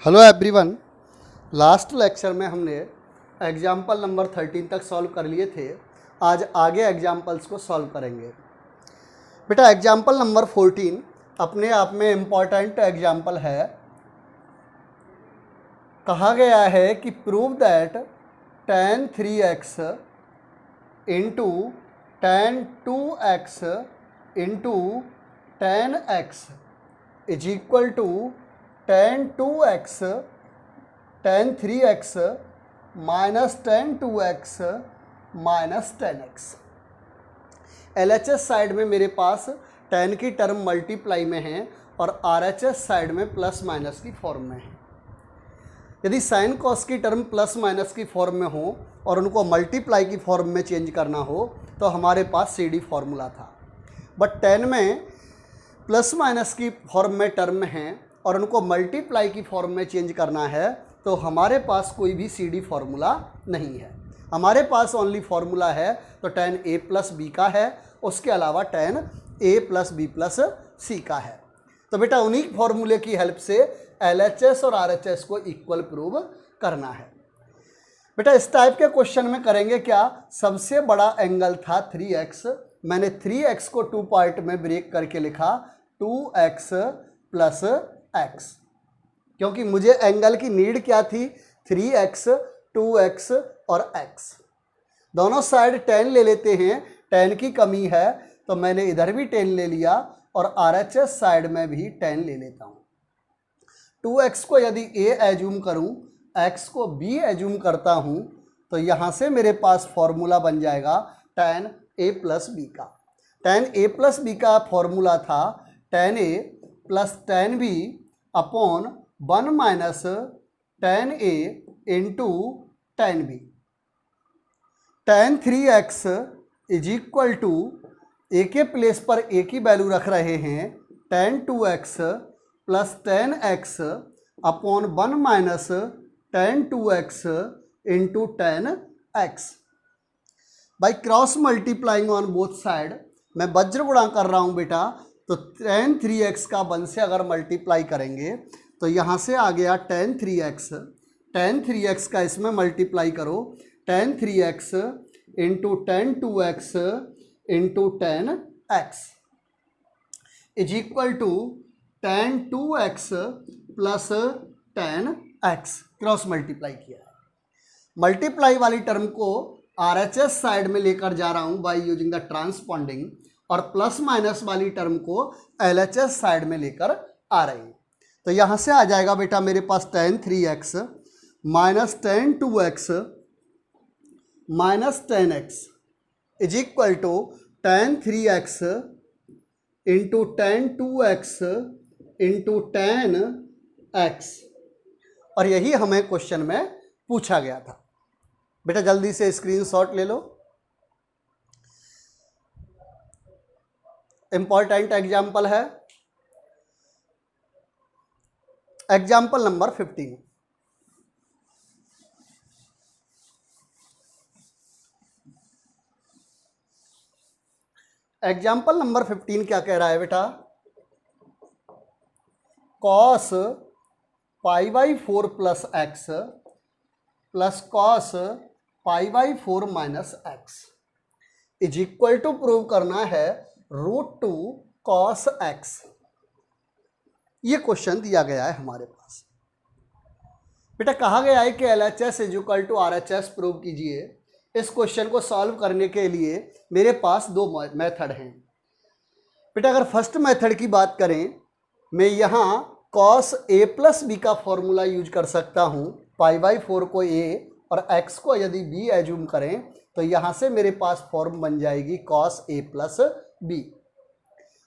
Hello everyone. Last lecture में हमने example number 13 तक सॉल्व कर लिए थे। आज आगे एग्जाम्पल्स को सॉल्व करेंगे। बेटा एग्जाम्पल नंबर 14 अपने आप में इम्पॉर्टेंट एग्जाम्पल है। कहा गया है कि prove that tan 3x into tan 2x into tan x is equal to tan 2x tan 3x minus tan 2x minus tan x। LHS side में मेरे पास tan की टर्म मल्टीप्लाई में है और RHS साइड में प्लस माइनस की form में है। यदि साइन कॉस की टर्म प्लस माइनस की फॉर्म में हो और उनको मल्टीप्लाई की फॉर्म में चेंज करना हो तो हमारे पास CD फॉर्मूला था। बट tan में प्लस माइनस की फॉर्म में टर्म है और उनको मल्टीप्लाई की फॉर्म में चेंज करना है तो हमारे पास कोई भी CD फॉर्मूला नहीं है। हमारे पास ओनली फॉर्मूला है तो tan a प्लस बी का है, उसके अलावा tan a plus B plus C का है। तो बेटा उन्हीं फॉर्मूले की हेल्प से LHS और RHS को इक्वल प्रूव करना है। बेटा इस टाइप के क्वेश्चन में करेंगे क्या, सबसे बड़ा एंगल था 3x, मैंने 3x को 2 पार्ट में ब्रेक करके लिखा 2x प्लस x, क्योंकि मुझे एंगल की नीड क्या थी, 3x 2x और x। दोनों साइड tan ले लेते हैं, tan की कमी है तो मैंने इधर भी tan ले लिया और RHS साइड में भी tan ले लेता हूँ। 2x को यदि a एज्यूम करूँ, x को b एज्यूम करता हूँ तो यहाँ से मेरे पास फॉर्मूला बन जाएगा tan a प्लस b का। tan a प्लस b का फॉर्मूला था tan a plus tan b upon 1 minus tan a into tan b। tan 3x is equal to a के प्लेस पर a की वैल्यू रख रहे हैं tan 2x plus tan x upon 1 minus tan 2x into tan x। By cross multiplying on both side मैं वज्र गुणा कर रहा हूँ बेटा, तो tan 3x का 1 से अगर मल्टीप्लाई करेंगे तो यहाँ से आ गया tan 3x का इसमें मल्टीप्लाई करो tan 3x into tan 2x into tan x is equal to tan 2x plus tan x। Cross multiply किया है। मल्टीप्लाई वाली टर्म को RHS साइड में लेकर जा रहा हूँ बाई यूजिंग द ट्रांसपॉन्डिंग, और प्लस माइनस वाली टर्म को LHS साइड में लेकर आ रही है। तो यहाँ से आ जाएगा बेटा मेरे पास tan 3x minus tan 2x minus tan x is equal to tan 3x into tan 2x into tan x, और यही हमें क्वेश्चन में पूछा गया था। बेटा जल्दी से स्क्रीनशॉट ले लो। इंपॉर्टेंट एग्जाम्पल है एग्जाम्पल नंबर 15। एग्जाम्पल नंबर 15 क्या कह रहा है बेटा, cos pi by 4 plus x plus cos pi by 4 minus x is equal to prove करना है √2 cos x। ये क्वेश्चन दिया गया है हमारे पास। बेटा कहा गया है कि LHS is equal to RHS prove कीजिए। इस क्वेश्चन को सॉल्व करने के लिए मेरे पास 2 मेथड हैं। बेटा अगर फर्स्ट मेथड की बात करें, मैं यहाँ cos a प्लस बी का फॉर्मूला यूज कर सकता हूँ। पाई बाई 4 को a और x को यदि b एज्यूम करें तो यहाँ से मेरे पास फॉर्म बन जाएगी cos a प्लस b,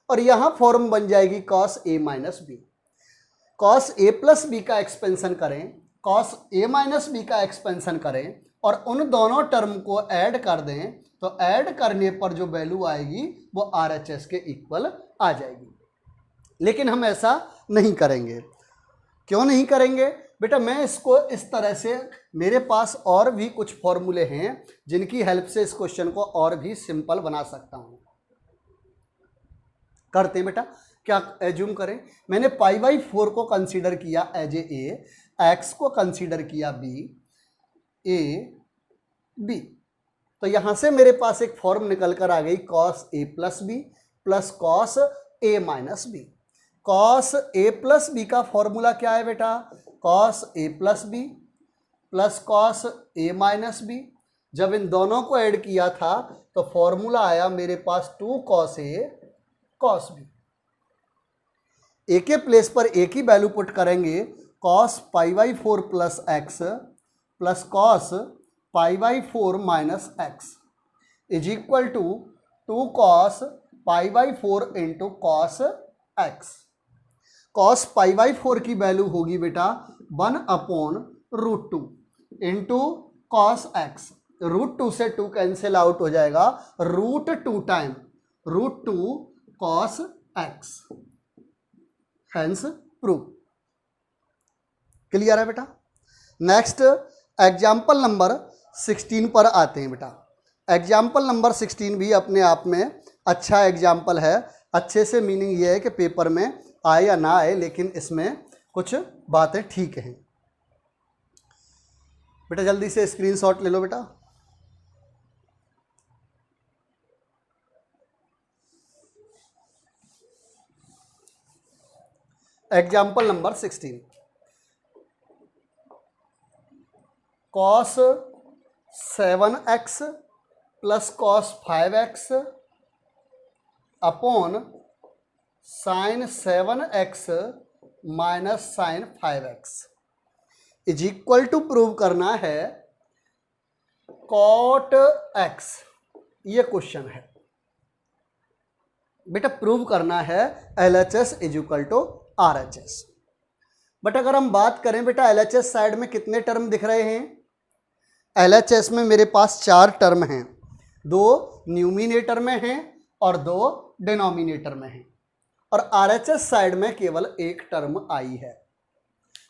और यहाँ फॉर्म बन जाएगी cos a minus b। cos a plus B का एक्सपेंशन करें, cos a माइनस b का एक्सपेंशन करें और उन दोनों टर्म को ऐड कर दें तो ऐड करने पर जो वैल्यू आएगी वो RHS के इक्वल आ जाएगी। लेकिन हम ऐसा नहीं करेंगे। क्यों नहीं करेंगे बेटा, मैं इसको इस तरह से, मेरे पास और भी कुछ फॉर्मूले हैं जिनकी हेल्प से इस क्वेश्चन को और भी सिंपल बना सकता हूं। करते हैं बेटा। क्या एज्यूम करें, मैंने पाई बाई 4 को कंसीडर किया एज ए, एक्स को कंसीडर किया बी, ए बी, तो यहां से मेरे पास एक फॉर्म निकल कर आ गई cos A plus B plus cos A minus B. Cos A plus B का फॉर्मूला क्या है बेटा? Cos A plus B plus cos A minus B. जब इन दोनों को ऐड किया था तो फॉर्मूला आया मेरे पास 2 cos A cos b. A के प्लेस पर ए की वैल्यू पुट करेंगे, cos pi by 4 plus x plus cos pi by 4 minus x is equal to 2 cos pi by 4 into cos x. Cos pi by 4 की value होगी बेटा 1/√2 into cos x. √2 से 2 cancel out हो जाएगा, √2 time √2 cos x, hence prove. Clear है बेटा? Next example number 16 पर आते हैं बेटा। एग्जाम्पल नंबर 16 भी अपने आप में अच्छा एग्जाम्पल है। अच्छे से मीनिंग ये है कि पेपर में आए या ना आए, लेकिन इसमें कुछ बातें ठीक हैं। बेटा जल्दी से स्क्रीनशॉट ले लो बेटा। Example number 16, cos 7x plus cos 5x upon sine 7x minus sine 5x is equal to prove करना है कॉट x। ये क्वेश्चन है बेटा, प्रूव करना है LHS is equal to RHS। But अगर हम बात करें बेटा LHS साइड में कितने टर्म दिख रहे हैं? LHS में मेरे पास 4 टर्म हैं, 2 न्यूमिनेटर में हैं और 2 डिनोमिनेटर में हैं, और RHS साइड में केवल 1 टर्म आई है।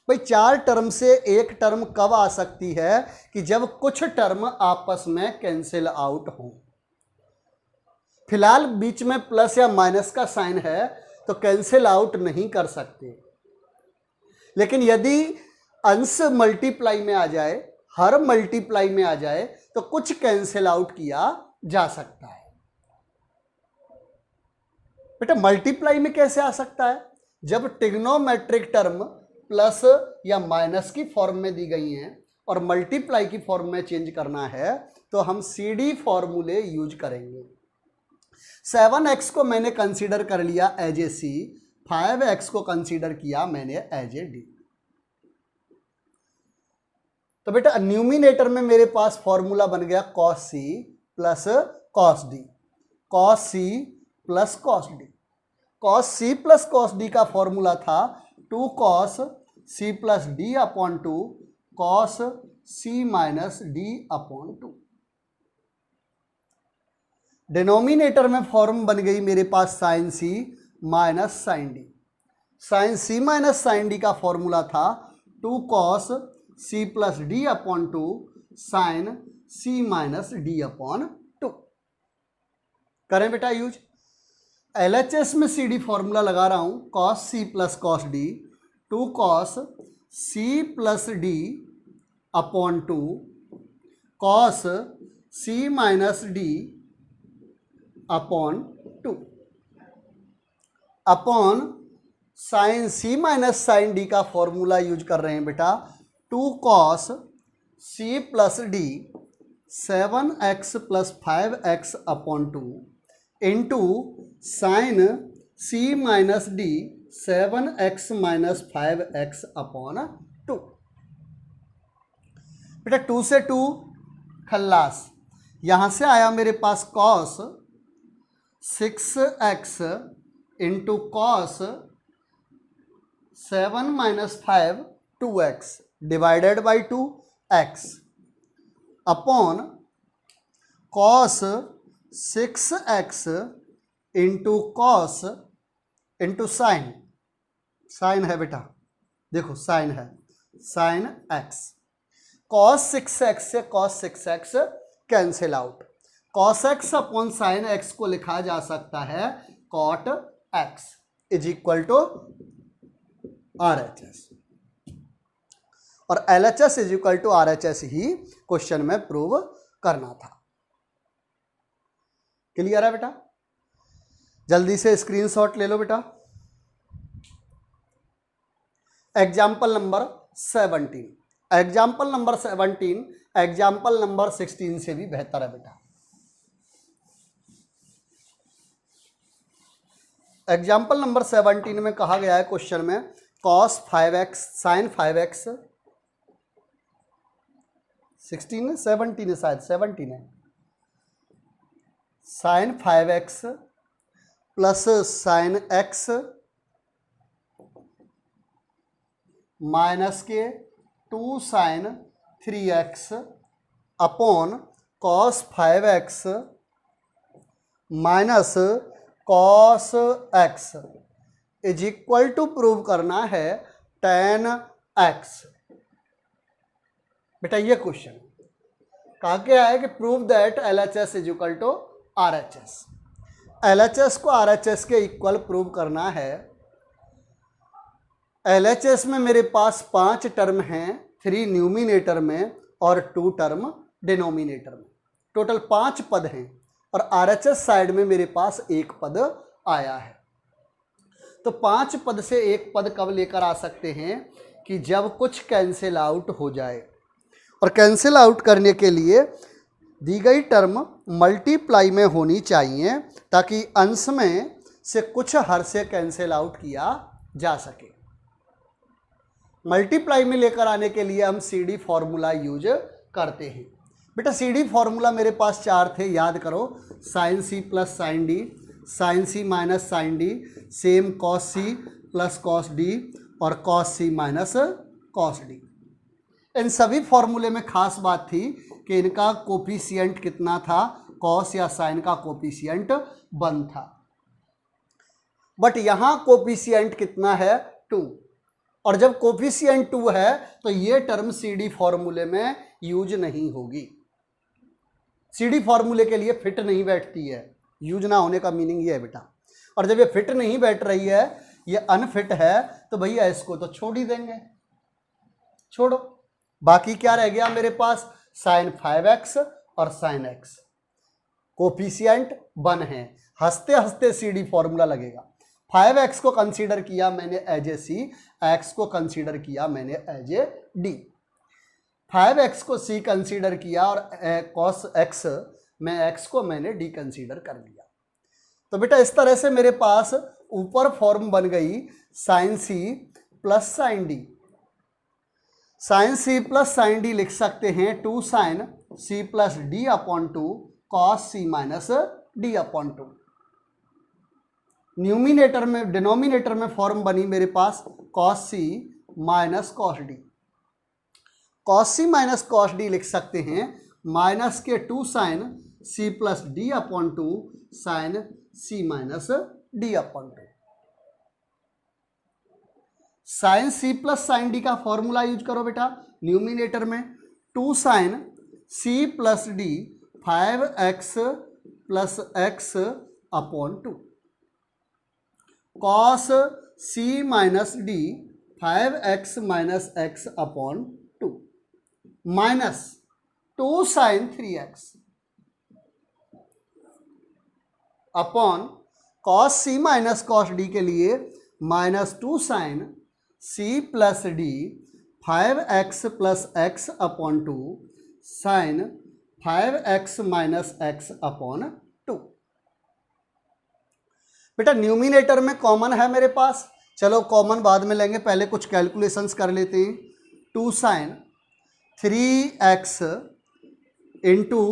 भाई 4 टर्म से 1 टर्म कब आ सकती है? कि जब कुछ टर्म आपस में कैंसिल आउट हो। फिलहाल बीच में प्लस या माइनस का साइन है तो कैंसिल आउट नहीं कर सकते, लेकिन यदि अंश मल्टीप्लाई में आ जाए, हर मल्टीप्लाई में आ जाए, तो कुछ कैंसिल आउट किया जा सकता है। बेटा मल्टीप्लाई में कैसे आ सकता है? जब ट्रिग्नोमेट्रिक टर्म प्लस या माइनस की फॉर्म में दी गई हैं और मल्टीप्लाई की फॉर्म में चेंज करना है तो हम CD फॉर्मूले यूज करेंगे। 7x को मैंने कंसीडर कर लिया एज ए C, 5x को कंसीडर किया मैंने एज ए D। तो बेटा न्यूमिनेटर में मेरे पास फॉर्मूला बन गया cos C plus cos D, cos C plus cos D। cos C plus cos D का फॉर्मूला था 2 cos C plus D upon 2 cos C minus D upon 2। Denominator में form बन गई मेरे पास sin C minus sin D। sin C minus sin D का formula था 2 cos C plus D upon 2 sin C minus D upon 2। करें बेटा use. LHS में CD formula लगा रहा हूं, cos C plus cos D, 2 cos C plus D upon 2 cos C minus D upon 2 upon sine C minus sine D का formula use कर रहे हैं बेटा 2 cos C plus D 7x plus 5x upon 2 into sine C minus D 7x minus 5x upon 2। बेटा 2 से 2 खल्लास, यहां से आया मेरे पास cos 6x into cos 7 minus 5 2x divided by 2x upon cos 6x into cos into sine, sine है बेटा, देखो साइन है, साइन x। कॉस 6x से cos 6x cancel out, cos x upon sine x को लिखा जा सकता है cot x is equal to RHS। और LHS is equal to RHS ही क्वेश्चन में प्रूव करना था। क्लियर है बेटा? जल्दी से स्क्रीनशॉट ले लो बेटा। Example number 17, example number 17 example number 16 से भी बेहतर है बेटा। एग्जाम्पल नंबर 17 में कहा गया है क्वेश्चन में cos 5x sin 5x 16 है 17 है शायद 17 है sin 5x plus sin x minus के 2 sin 3x upon cos 5x माइनस cos x is equal to prove करना है tan x। बेटा ये क्वेश्चन कहा क्या है कि prove that LHS is equal to RHS। LHS को RHS के इक्वल प्रूव करना है। LHS में मेरे पास 5 टर्म हैं, 3 न्यूमिनेटर में और 2 टर्म डिनोमिनेटर में, टोटल 5 पद हैं और RHS साइड में मेरे पास 1 पद आया है। तो 5 पद से 1 पद कब लेकर आ सकते हैं कि जब कुछ कैंसिल आउट हो जाए, और कैंसिल आउट करने के लिए दी गई टर्म मल्टीप्लाई में होनी चाहिए ताकि अंश में से कुछ हर से कैंसिल आउट किया जा सके। मल्टीप्लाई में लेकर आने के लिए हम CD फॉर्मूला यूज करते हैं। बेटा CD फॉर्मूला मेरे पास 4 थे, याद करो। Sine C plus sine D, sine C minus sine D, same cos C plus cos D और cos C minus cos D। इन सभी फॉर्मूले में खास बात थी कि इनका कोफिशिएंट कितना था, कॉस या साइन का कोफिशिएंट 1 था, बट यहाँ कोफिशिएंट कितना है 2, और जब कोफिशिएंट 2 है तो ये टर्म CD फॉर्मूले में यूज नहीं होगी, CD फॉर्मूले के लिए फिट नहीं बैठती है। यूज ना होने का मीनिंग ये है बेटा। और जब ये फिट नहीं बैठ रही है, ये अनफिट है, तो भैया इसको तो छोड़ ही देंगे, छोड़ो। बाकी क्या रह गया मेरे पास, साइन 5x और साइन x, कोफिशिएंट 1 है, हंसते हंसते CD फॉर्मूला लगेगा। 5x को कंसीडर किया मैंने एज ए C, x को कंसीडर किया मैंने एज ए D। 5x को C कंसीडर किया और cos x में x को मैंने D कंसीडर कर लिया। तो बेटा इस तरह से मेरे पास ऊपर फॉर्म बन गई sine C plus sine D। Sine C plus sine D लिख सकते हैं 2 sine C plus D upon 2 cos C minus D upon 2। Numerator में डिनोमिनेटर में फॉर्म बनी मेरे पास cos C minus cos D। Cos C minus cos D लिख सकते हैं माइनस के 2 sine C plus D upon 2 sine C minus D upon 2। Sine C plus sine D का फॉर्मूला यूज करो बेटा। न्यूमिनेटर में 2 sine C plus D 5x plus x upon 2, cos C minus D 5x minus x upon 2 minus 2 sine 3x upon cos C minus cos D के लिए minus 2 sine C plus D 5x plus x upon 2 sine 5x minus x upon 2। बेटा numerator में common है मेरे पास, चलो common बाद में लेंगे, पहले कुछ कैलकुलेशंस कर लेते हैं। 2 sine 3x into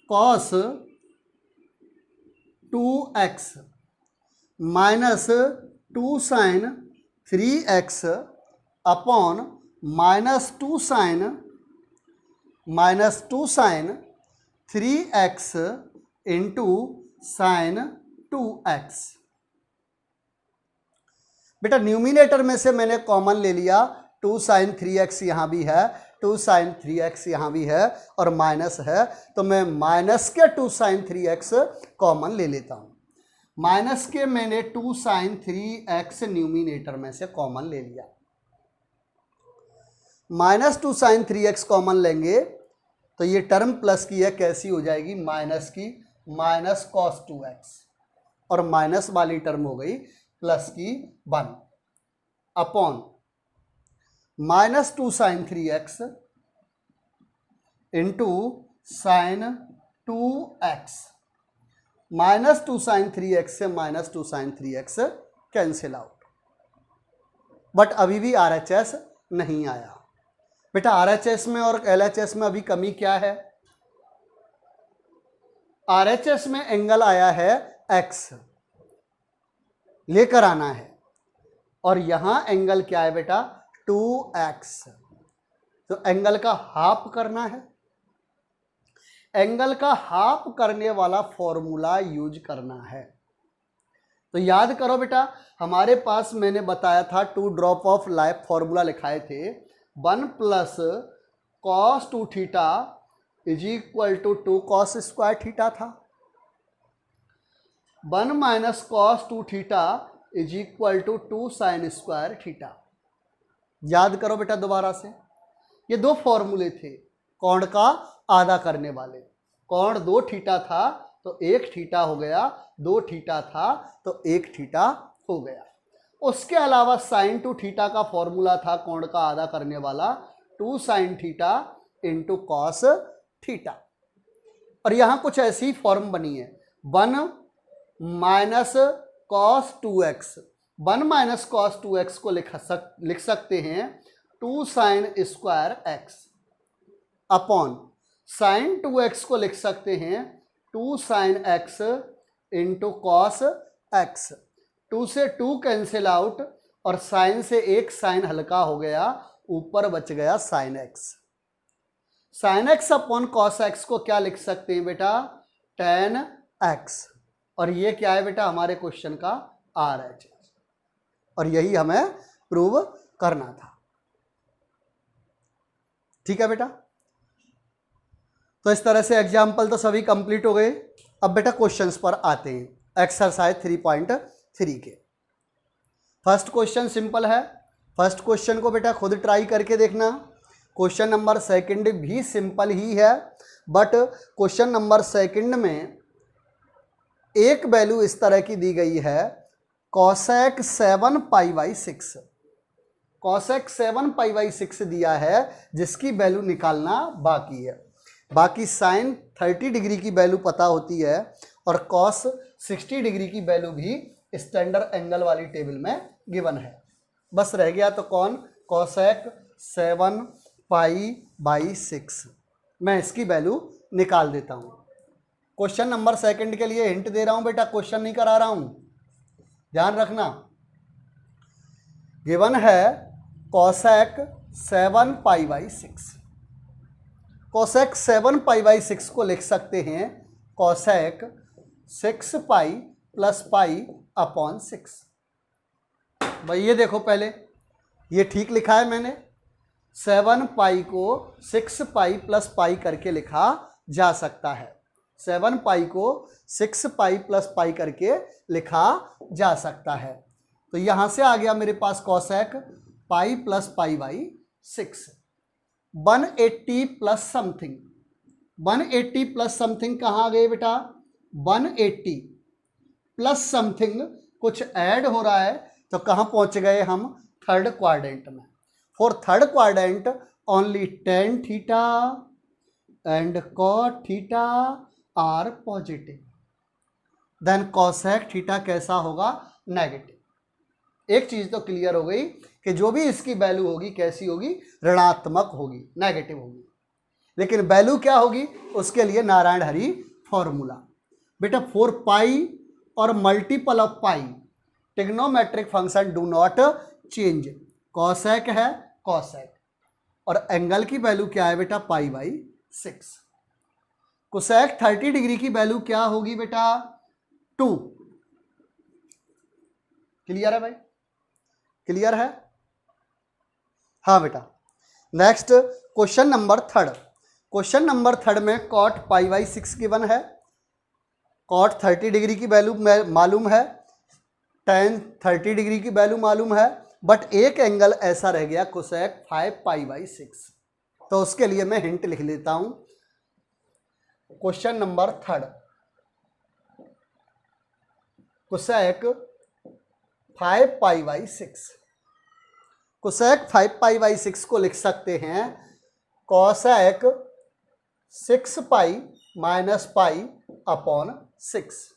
cos 2x minus 2 sine 3x upon minus 2 sine 3x into sine 2x। बेटा न्यूमिनेटर में से मैंने कॉमन ले लिया, 2 साइन 3x यहाँ भी है, 2 साइन 3x यहाँ भी है और माइनस है, तो मैं माइनस के 2 साइन 3x कॉमन ले लेता हूँ। माइनस के मैंने 2 साइन 3x न्यूमिनेटर में से कॉमन ले लिया। Minus two sine 3x common लेंगे तो ये टर्म प्लस की है, कैसी हो जाएगी, माइनस की, माइनस कॉस 2x, और माइनस वाली टर्म हो गई प्लस की 1 upon minus two sine 3x into sine 2x। Minus two sine 3x से minus two sine 3x cancel out. But अभी भी RHS नहीं आया बेटा। RHS में और LHS में अभी कमी क्या है? RHS में एंगल आया है x, लेकर आना है, और यहां एंगल क्या है बेटा, 2x। तो एंगल का हाफ करना है, एंगल का हाफ करने वाला फॉर्मूला यूज करना है। तो याद करो बेटा, हमारे पास मैंने बताया था 2 ड्रॉप ऑफ लाइफ फॉर्मूला लिखाए थे, 1 plus cos 2 theta is equal to 2 cos square theta था, 1 minus cos 2 theta is equal to 2 sine square theta. याद करो बेटा दोबारा से, ये दो फॉर्मूले थे कोण का आधा करने वाले। कोण 2 थीटा था तो 1 थीटा हो गया, 2 थीटा था तो 1 थीटा हो गया। उसके अलावा साइन 2 थीटा का फॉर्मूला था कोण का आधा करने वाला, 2 sine theta into cos theta. और यहां कुछ ऐसी फॉर्म बनी है, 1 minus cos 2x, 1 minus cos 2x को लिख सकते हैं 2 sine square x upon sine 2x को लिख सकते हैं 2 sine x into cos x। 2 से 2 कैंसिल आउट और साइन से एक साइन हल्का हो गया, ऊपर बच गया sine x। Sine x upon cos x को क्या लिख सकते हैं बेटा, tan x। और ये क्या है बेटा, हमारे क्वेश्चन का RHS, और यही हमें प्रूव करना था। ठीक है बेटा, तो इस तरह से एग्जाम्पल तो सभी कंप्लीट हो गए। अब बेटा क्वेश्चंस पर आते हैं, एक्सरसाइज 3.3 के। फर्स्ट क्वेश्चन सिंपल है, फर्स्ट क्वेश्चन को बेटा खुद ट्राई करके देखना। क्वेश्चन नंबर सेकंड भी सिंपल ही है, बट क्वेश्चन नंबर सेकंड में एक वैल्यू इस तरह की दी गई है, cosec 7 pi by 6। Cosec 7 pi by 6 दिया है, जिसकी वैल्यू निकालना बाकी है। बाकी साइन 30 डिग्री की वैल्यू पता होती है, और कॉस 60 डिग्री की वैल्यू भी स्टैंडर्ड एंगल वाली टेबल में गिवन है। बस रह गया तो कौन, कॉसेक 7 पाई बाई 6। मैं इसकी वैल्यू निकाल देता हूँ। क्वेश्चन नंबर सेकंड के लिए हिंट दे रहा हूँ बेटा, क्वेश्चन नहीं करा रहा हूँ, ध्यान रखना। गिवन है cosec 7 pi by 6। Cosec 7 pi by 6 को लिख सकते हैं कॉसेक 6 पाई प्लस पाई अपॉन 6। भाई ये देखो, पहले ये ठीक लिखा है मैंने, 7 पाई को 6 पाई प्लस पाई करके लिखा जा सकता है। 7 पाई को 6 पाई प्लस पाई करके लिखा जा सकता है। तो यहाँ से आ गया मेरे पास cosec pi plus pi by 6। 180 plus something, 180 plus something कहाँ आ गए बेटा, 180 प्लस समथिंग कुछ ऐड हो रहा है, तो कहाँ पहुँच गए हम, थर्ड क्वाड्रेंट में। For third quadrant only tan theta and cot theta are positive, then cosec theta कैसा होगा, नेगेटिव। एक चीज तो क्लियर हो गई कि जो भी इसकी वैल्यू होगी कैसी होगी, ऋणात्मक होगी, नेगेटिव होगी। लेकिन वैल्यू क्या होगी, उसके लिए नारायण हरि फॉर्मूला बेटा, 4 पाई और multiple of pi trigonometric function do not change. Cosec है कॉसेक, और एंगल की वैल्यू क्या है बेटा, पाई बाई 6। कोसेक 30 डिग्री की वैल्यू क्या होगी बेटा, 2। क्लियर है भाई, क्लियर है, हाँ बेटा। Next question number third. Question number third में कॉट पाई बाई 6 गिवन है, कॉट 30 डिग्री की वैल्यू मालूम है, tan 30 डिग्री की वैल्यू मालूम है, बट एक एंगल ऐसा रह गया कोसेक 5π/6। तो उसके लिए मैं हिंट लिख लेता हूं। Question number 3, cosec 5π/6। कोसेक 5π/6 को लिख सकते हैं कोसेक 6π - π/6,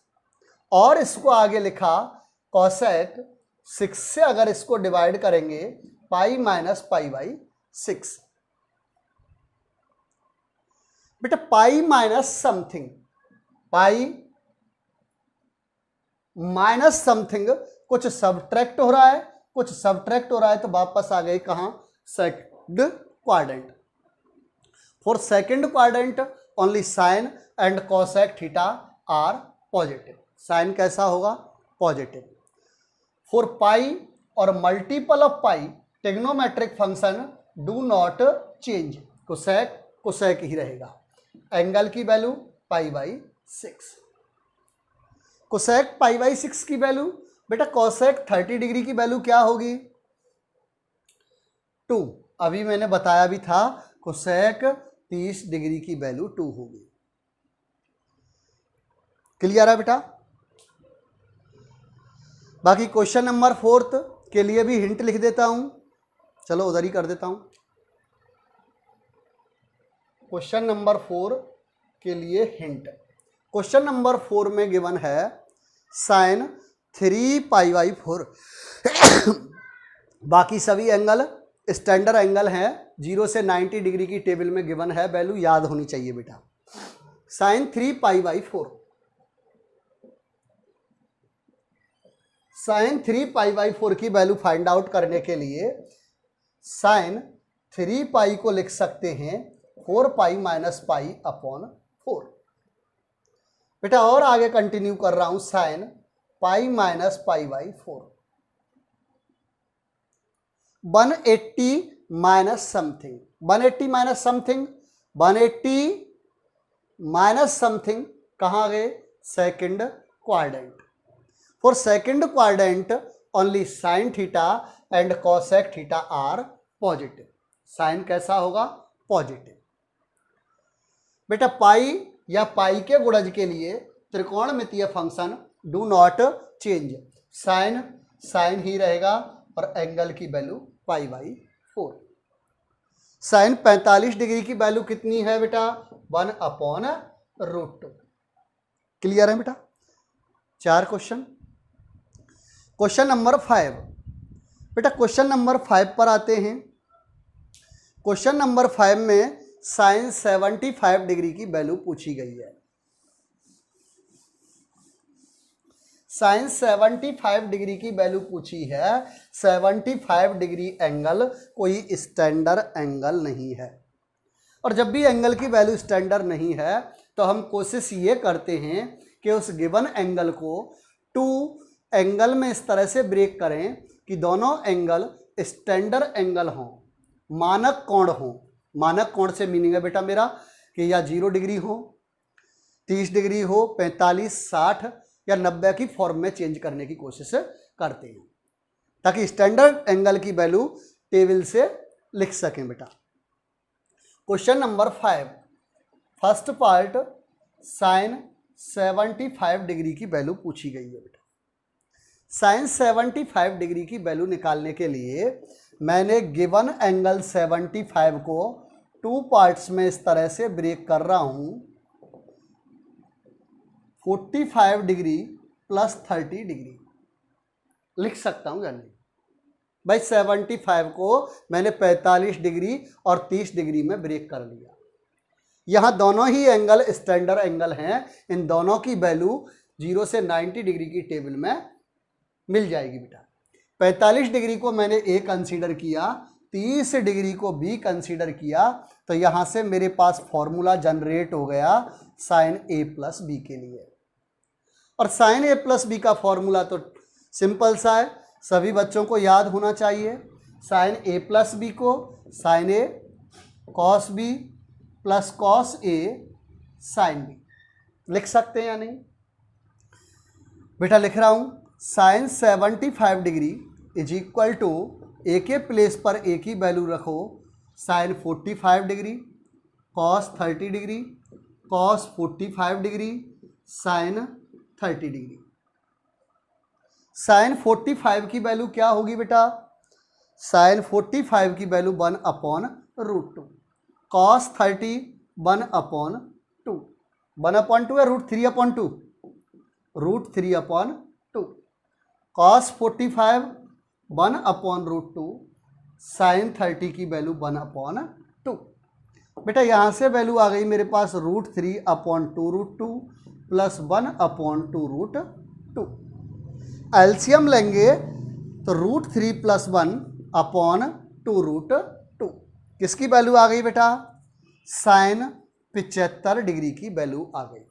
और इसको आगे लिखा कोसेक 6 से अगर इसको डिवाइड करेंगे पाई - π/6। बेटा pi minus something, pi minus something, कुछ सब्ट्रैक्ट हो रहा है, कुछ सब्ट्रैक्ट हो रहा है, तो वापस आ गए कहां, second quadrant. For second quadrant only sine and cosec theta are positive. Sine कैसा होगा, पॉजिटिव। फॉर पाई और multiple of pi trigonometric function do not change, cosec cosec ही रहेगा। एंगल की वैल्यू π/6। कोसेक π/6 की वैल्यू बेटा कोसेक 30 डिग्री की value क्या होगी, 2। अभी मैंने बताया भी था कोसेक 30 डिग्री की वैल्यू 2 होगी। क्लियर है बेटा। बाकी क्वेश्चन नंबर 4 के लिए भी हिंट लिख देता हूं, चलो उधर ही कर देता हूं। क्वेश्चन नंबर 4 के लिए हिंट, क्वेश्चन नंबर 4 में गिवन है साइन 3π/4। बाकी सभी एंगल स्टैंडर्ड एंगल हैं, 0 से 90 डिग्री की टेबल में गिवन है, वैल्यू याद होनी चाहिए बेटा। साइन 3π/4, साइन 3π/4 की वैल्यू फाइंड आउट करने के लिए साइन 3π को लिख सकते हैं 4π - π/4। बेटा और आगे कंटिन्यू कर रहा हूं, sine π - π/4, 180 minus something, 180 minus something, 180 minus something कहां गए, second quadrant. For second quadrant only sine theta and cosec theta are positive. Sine कैसा होगा, पॉजिटिव। बेटा पाई या पाई के गुणज के लिए त्रिकोणमितीय function do not change, sine sine ही रहेगा और एंगल की वैल्यू π/4। साइन 45 डिग्री की वैल्यू कितनी है बेटा, 1/√2। क्लियर है बेटा। 4 क्वेश्चन। क्वेश्चन नंबर 5, बेटा क्वेश्चन नंबर 5 पर आते हैं। क्वेश्चन नंबर 5 में साइन 75 डिग्री की वैल्यू पूछी गई है। साइन 75 डिग्री की वैल्यू पूछी है। 75 डिग्री एंगल कोई स्टैंडर्ड एंगल नहीं है, और जब भी एंगल की वैल्यू स्टैंडर्ड नहीं है तो हम कोशिश ये करते हैं कि उस गिवन एंगल को 2 एंगल में इस तरह से ब्रेक करें कि दोनों एंगल स्टैंडर्ड एंगल हों, मानक कोण हो। मानक कोण से मीनिंग है बेटा मेरा कि या 0 डिग्री हो, 30 डिग्री हो, 45, 60 या 90 की फॉर्म में चेंज करने की कोशिश करते हैं, ताकि स्टैंडर्ड एंगल की वैल्यू टेबल से लिख सकें बेटा। Question number 5, first part, sine 75 degree की वैल्यू पूछी गई है बेटा। साइन 75 डिग्री की वैल्यू निकालने के लिए मैंने गिवन एंगल 75 को 2 पार्ट्स में इस तरह से ब्रेक कर रहा हूं, 45 डिग्री प्लस 30 डिग्री लिख सकता हूं यानी भाई। 75 को मैंने 45 डिग्री और 30 डिग्री में ब्रेक कर लिया। यहां दोनों ही एंगल स्टैंडर्ड एंगल हैं, इन दोनों की वैल्यू 0 से 90 डिग्री की टेबल में मिल जाएगी बेटा। 45 डिग्री को मैंने ए कंसीडर किया, 30 डिग्री को बी कंसीडर किया, तो यहां से मेरे पास फॉर्मूला जनरेट हो गया साइन ए प्लस बी के लिए। और साइन ए प्लस बी का फॉर्मूला तो सिंपल सा है, सभी बच्चों को याद होना चाहिए। साइन ए प्लस बी को sine A cos B plus cos A sine B लिख सकते हैं या नहीं बेटा। लिख रहा हूं sine 75 degree is equal to A के प्लेस पर ए की वैल्यू रखो sine 45 degree, cos 30 degree, cos 45 degree, sine 30 degree. Sign 45 की वैल्यू क्या होगी बेटा? साइन 45 की वैल्यू 1/√2, कॉस 30 1/2, 1/2 या √3/2, √3/2, कॉस 45 1/√2, साइन 30 की वैल्यू 1/2। बेटा यहाँ से वैल्यू आ गई मेरे पास √3/2√2 प्लस 1/2√2। एलसीएम लेंगे तो √3 + 1/2√2। किसकी वैल्यू आ गई बेटा? साइन 75 डिग्री की वैल्यू आ गई।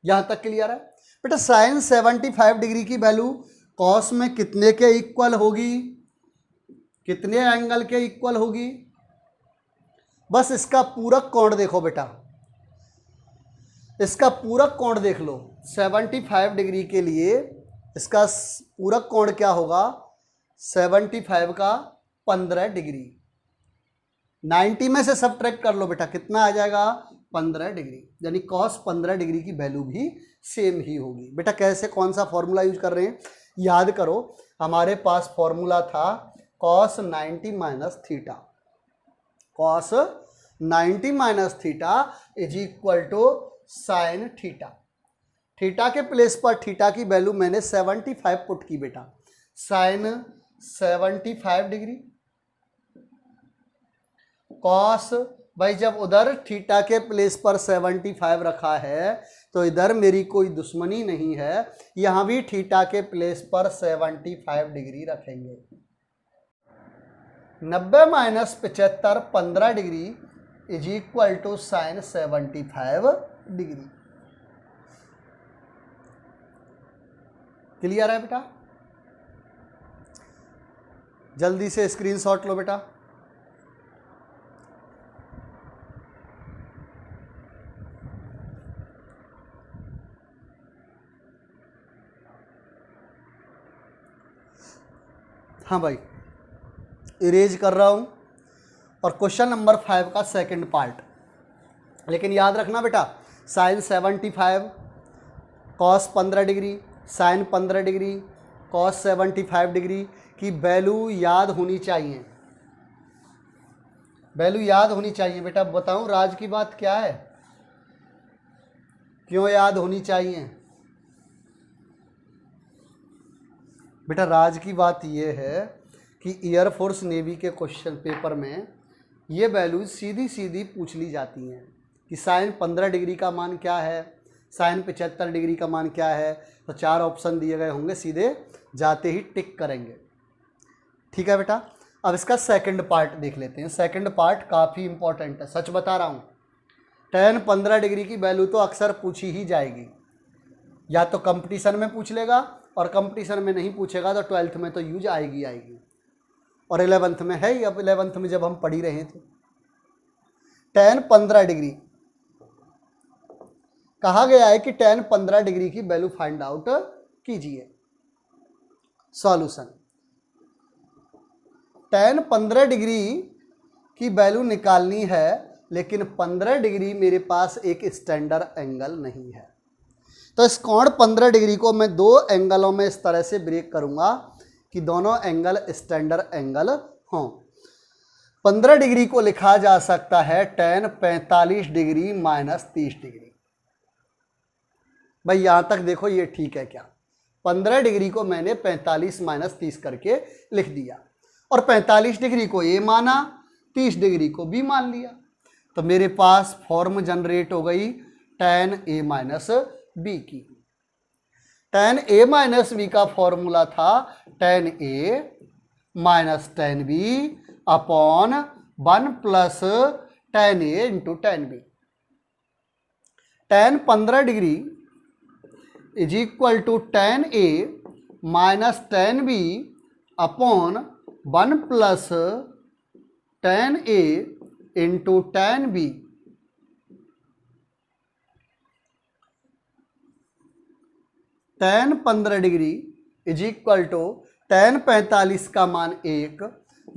यहां तक क्लियर है बेटा? साइन 75 डिग्री की वैल्यू कॉस में कितने के इक्वल होगी? कितने एंगल के इक्वल होगी? बस इसका पूरक कोण देखो बेटा, इसका पूरक कोण देख लो। 75 डिग्री के लिए इसका पूरक कोण क्या होगा? 75 का 15 डिग्री। 90 में से सब्ट्रैक्ट कर लो बेटा, कितना आ जाएगा? 15 डिग्री। यानी कॉस 15 डिग्री की वैल्यू भी सेम ही होगी। बेटा कैसे, कौन सा फॉर्मूला यूज कर रहे हैं? याद करो, हमारे पास फॉर्मूला था cos 90 minus theta. Cos 90 minus theta is equal to sine theta. Theta के प्लेस पर थीटा की वैल्यू मैंने 75 पुट की बेटा। साइन 75 डिग्री, कॉस, भाई जब उधर थीटा के प्लेस पर 75 रखा है तो इधर मेरी कोई दुश्मनी नहीं है, यहां भी थीटा के प्लेस पर 75 डिग्री रखेंगे। 90 minus 75 15 degree is equal to sine 75 degree. Clear है बेटा? जल्दी से स्क्रीनशॉट लो बेटा। हाँ भाई, इरेज कर रहा हूं और क्वेश्चन नंबर 5 का सेकंड पार्ट। लेकिन याद रखना बेटा, sine 75, cos 15 degree, sine 15 degree, cos 75 degree की वैल्यू याद होनी चाहिए। वैल्यू याद होनी चाहिए बेटा। बताऊं राज की बात क्या है? क्यों याद होनी चाहिए बेटा? राज की बात यह है कि एयरफोर्स नेवी के क्वेश्चन पेपर में ये वैल्यूज सीधी सीधी पूछ ली जाती हैं कि साइन 15 डिग्री का मान क्या है, साइन 75 डिग्री का मान क्या है। तो 4 ऑप्शन दिए गए होंगे, सीधे जाते ही टिक करेंगे। ठीक है बेटा? अब इसका सेकंड पार्ट देख लेते हैं। सेकंड पार्ट काफ़ी इंपॉर्टेंट है, सच बता रहा हूँ। tan 15 डिग्री की वैल्यू तो अक्सर पूछी ही जाएगी, या तो कंपटीशन में पूछ लेगा, और कंपटीशन में नहीं पूछेगा तो 12th में तो यूज आएगी आएगी, और 11th में है ही। अब 11th में जब हम पढ़ ही रहे थे, tan 15 डिग्री कहा गया है कि tan 15 डिग्री की वैल्यू फाइंड आउट कीजिए। सॉल्यूशन, tan 15 डिग्री की वैल्यू निकालनी है, लेकिन 15 डिग्री मेरे पास एक स्टैंडर्ड एंगल नहीं है। तो इस कोण 15 डिग्री को मैं 2 एंगलों में इस तरह से ब्रेक करूंगा कि दोनों एंगल स्टैंडर्ड एंगल हों। 15 डिग्री को लिखा जा सकता है tan 45 डिग्री माइनस 30 डिग्री। भाई यहां तक देखो, ये ठीक है क्या? 15 डिग्री को मैंने 45 माइनस 30 करके लिख दिया, और 45 डिग्री को ए माना, 30 डिग्री को बी मान लिया। तो मेरे पास फॉर्म जनरेट हो गई tan a माइनस बी की। tan a माइनस बी का फॉर्मूला था tan a minus tan b upon 1 plus tan a into tan b। tan 15 degree is equal to tan a minus tan b upon 1 plus tan a into tan b। tan 15 degree is equal to tan 45 का मान 1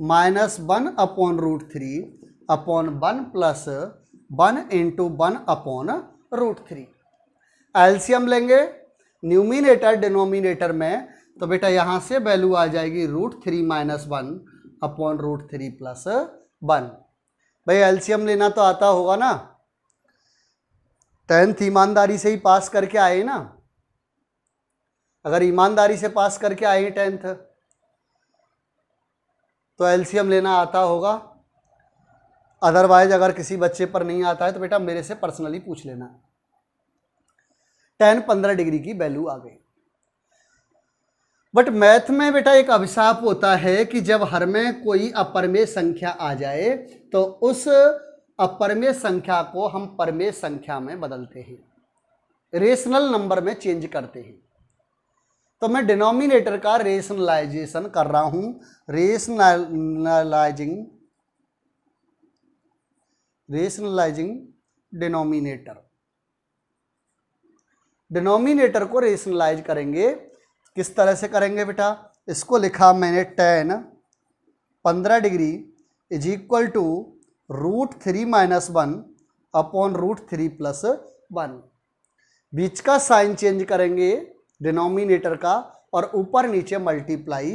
minus 1/√3 upon 1 plus 1 into 1/√3। LCM लेंगे numerator denominator में, तो बेटा यहाँ से value आ जाएगी √3 minus 1/√3 plus 1। भाई एलसीएम लेना तो आता होगा ना, 10th ईमानदारी से ही पास करके आए ना। अगर ईमानदारी से पास करके आए 10th तो एलसीएम लेना आता होगा। अदरवाइज अगर किसी बच्चे पर नहीं आता है तो बेटा मेरे से पर्सनली पूछ लेना। tan 15 डिग्री की वैल्यू आ गई। बट मैथ में बेटा एक अभिशाप होता है कि जब हर में कोई अपरमेय संख्या आ जाए तो उस अपरमेय संख्या को हम परमेय संख्या में बदलते हैं, रेशनल नंबर में चेंज करते हैं। तो मैं डिनोमिनेटर का रेशनलाइजेशन कर रहा हूं, रेशनलाइजिंग डिनोमिनेटर को रेशनलाइज करेंगे। किस तरह से करेंगे बेटा, इसको लिखा मैंने tan 15 degree is equal to √3 minus 1 upon √3 plus 1। बीच का साइन चेंज करेंगे डिनोमिनेटर का और ऊपर नीचे मल्टीप्लाई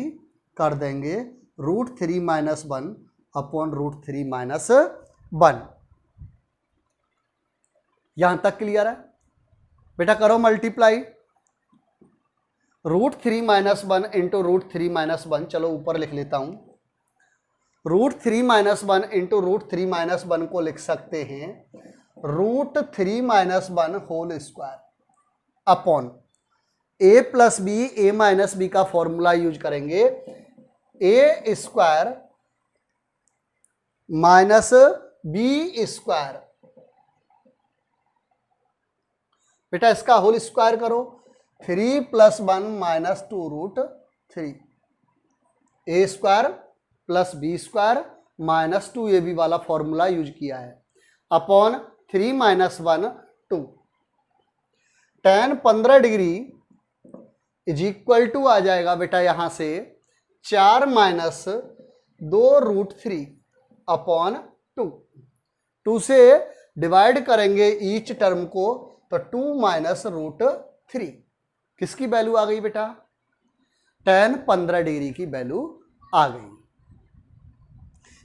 कर देंगे √3 माइनस 1 अपॉन √3 माइनस 1। यहां तक क्लियर है बेटा? करो मल्टीप्लाई √3 माइनस 1 इंटू √3 माइनस 1। चलो ऊपर लिख लेता हूं, √3 माइनस 1 इंटू √3 माइनस 1 को लिख सकते हैं √3 minus 1 whole square upon a plus B, A minus B का फॉर्मूला यूज करेंगे, A square minus B square. बेटा इसका होल स्क्वायर करो, 3 plus 1 minus 2√3, A square plus B square minus 2ab वाला फॉर्मूला यूज किया है upon 3 minus 1 2। tan 15 degree is equal to आ जाएगा बेटा यहां से 4 माइनस 2√3 अपॉन 2। 2 से डिवाइड करेंगे ईच टर्म को तो 2 माइनस √3। किसकी वैल्यू आ गई बेटा? tan 15 डिग्री की वैल्यू आ गई।